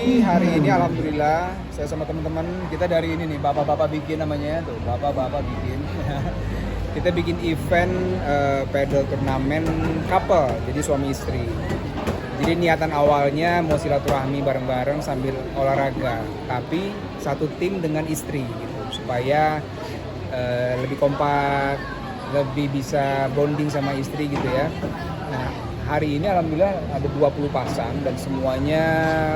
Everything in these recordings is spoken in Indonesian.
Jadi hari ini alhamdulillah saya sama teman-teman kita dari ini nih bapak-bapak bikin namanya tuh bapak-bapak bikin kita bikin event pedal turnamen couple jadi suami istri. Jadi niatan awalnya mau silaturahmi bareng-bareng sambil olahraga, tapi satu tim dengan istri gitu supaya lebih kompak, lebih bisa bonding sama istri gitu ya. Nah, hari ini alhamdulillah ada 20 pasang dan semuanya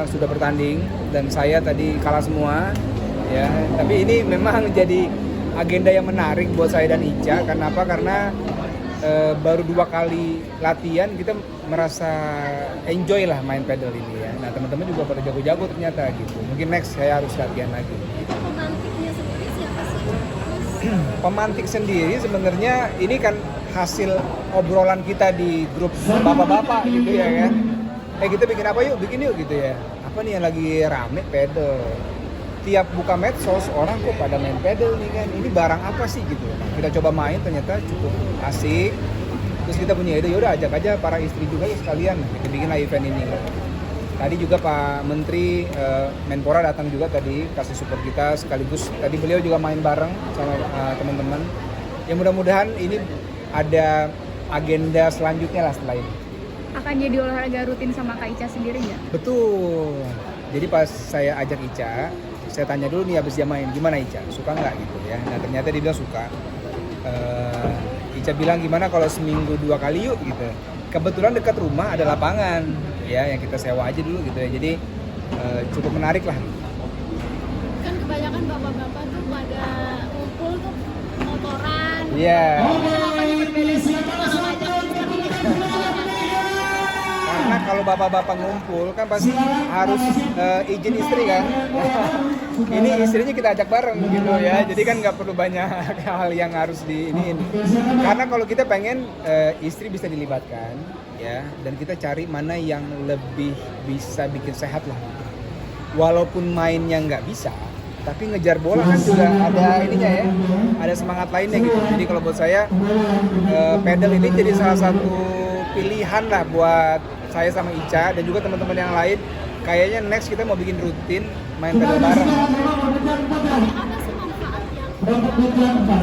sudah bertanding dan saya tadi kalah semua ya. Tapi ini memang jadi agenda yang menarik buat saya dan Ica. Karena apa? Karena baru 2 kali latihan kita merasa enjoy lah main pedal ini ya. Nah, teman-teman juga pada jago-jago ternyata gitu. Mungkin next saya harus latihan lagi. Pemantiknya sendiri siapa sih? Pemantik sendiri sebenarnya ini kan hasil obrolan kita di grup bapak-bapak gitu ya kan. Kita bikin apa yuk, bikin yuk gitu ya. Apa nih yang lagi rame pedal. Tiap buka medsos orang kok pada main pedal nih kan. Ini barang apa sih gitu. Nah, kita coba main ternyata cukup asik. Terus kita punya ide, yaudah ajak aja para istri juga yuk sekalian. Kita bikinlah event ini. Tadi juga Pak Menteri Menpora datang juga tadi kasih support kita sekaligus tadi beliau juga main bareng sama teman-teman. Ya mudah-mudahan ini ada agenda selanjutnya lah setelah ini. Akan jadi olahraga rutin sama Kak Ica sendiri nggak? Betul. Jadi pas saya ajak Ica, saya tanya dulu nih habis dia main, gimana Ica? Suka nggak gitu ya? Nah ternyata dia bilang suka. Ica bilang gimana kalau seminggu 2 kali yuk gitu. Kebetulan dekat rumah ada lapangan ya yang kita sewa aja dulu gitu ya. Jadi cukup menarik lah. Kan kebanyakan bapak-bapak tuh pada ngumpul tuh motoran. Iya. Kenapa nih berbeda sih kalau ngajak istri? Karena kalau bapak-bapak ngumpul kan pasti harus izin istri kan. Ini istrinya kita ajak bareng gitu ya. Jadi kan nggak perlu banyak hal yang harus diiniin. Karena kalau kita pengen istri bisa dilibatkan ya, dan kita cari mana yang lebih bisa bikin sehat lah. Walaupun mainnya nggak bisa, tapi ngejar bola kan juga ada ininya ya, ada semangat lainnya gitu. Jadi kalau buat saya pedal ini jadi salah satu pilihan lah buat saya sama Ica dan juga teman-teman yang lain. Kayaknya next kita mau bikin rutin main pedal bareng. Apa sih manfaat yang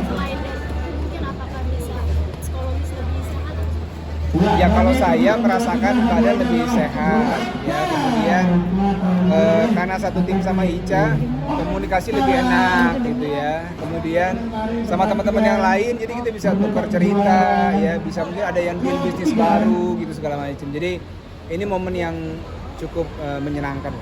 selain dari itu mungkin apakah bisa psikologis lebih sehat? Ya kalau saya merasakan keadaan lebih sehat ya, kemudian karena satu tim sama Ica komunikasi lebih enak gitu ya, kemudian sama teman-teman yang lain jadi kita bisa tukar cerita ya, bisa mungkin ada yang deal bisnis baru gitu segala macam. Jadi ini momen yang cukup menyenangkan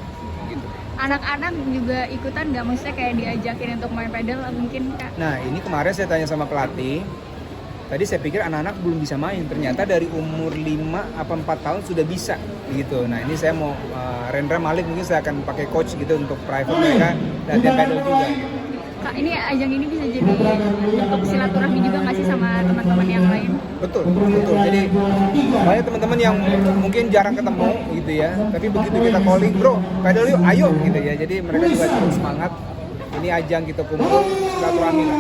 gitu. Anak-anak juga ikutan nggak? Maksudnya kayak diajakin untuk main pedal mungkin Kak? Nah ini kemarin saya tanya sama pelatih. Tadi saya pikir anak-anak belum bisa main, ternyata dari umur 5 apa 4 tahun sudah bisa gitu. Nah ini saya mau Rendra Malik mungkin saya akan pakai coach gitu untuk private mereka latihan pedal juga gitu. Kak, ini ajang ini bisa jadi untuk silaturahmi juga nggak sih sama teman-teman yang lain? Betul. Jadi banyak teman-teman yang mungkin jarang ketemu gitu ya, tapi begitu kita calling, bro, pedal yuk, ayo gitu ya. Jadi mereka juga cukup semangat. Ini ajang kita kumpul silaturahmi lah.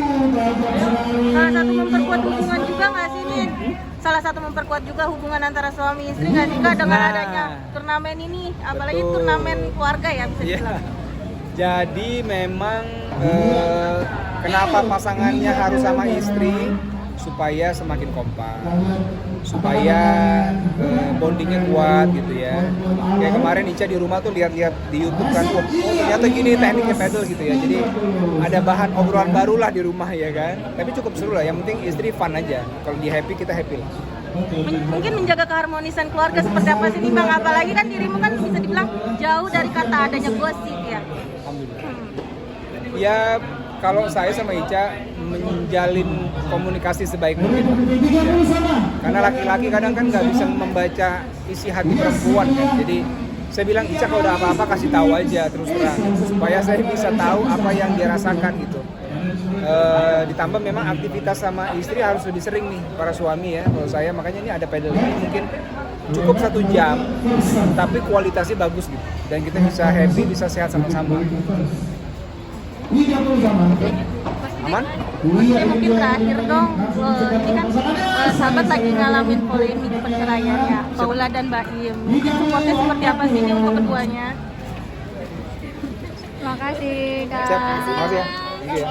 Salah satu memperkuat hubungan juga nggak sih Nin? Salah satu memperkuat juga hubungan antara suami istri nggak sih Kak dengan adanya turnamen ini, apalagi Betul. turnamen keluarga ya bisa Iya. dibilang. Jadi memang kenapa pasangannya harus sama istri supaya semakin kompak, supaya bondingnya kuat gitu ya. Kayak kemarin Ica di rumah tuh lihat-lihat di YouTube kan, oh ternyata gini tekniknya pedal gitu ya. Jadi ada bahan obrolan baru lah di rumah ya kan. Tapi cukup seru lah. Yang penting istri fun aja. Kalau dia happy kita happy lah. Mungkin menjaga keharmonisan keluarga seperti apa sih nih Bang? Apalagi kan dirimu kan bisa dibilang jauh dari kata adanya gosip ya. Alhamdulillah. Ya kalau saya sama Ica menjalin komunikasi sebaik mungkin. Ya. Karena laki-laki kadang kan nggak bisa membaca isi hati perempuan kan. Jadi saya bilang Ica kalau udah apa-apa kasih tahu aja terus terang supaya saya bisa tahu apa yang dia rasakan gitu. Ditambah memang aktivitas sama istri harus lebih sering nih para suami ya. Kalau saya makanya ini ada pedal ini mungkin cukup 1 jam tapi kualitasnya bagus gitu dan kita bisa happy, bisa sehat sama-sama. Aman? Ini mungkin terakhir dong, ini kan sahabat lagi ngalamin polemik perceraian ya, Paula dan Mbak Im. Mungkin supportnya seperti apa sih ini untuk keduanya? Makasih Kak. Siap, makasih ya. Thank you ya.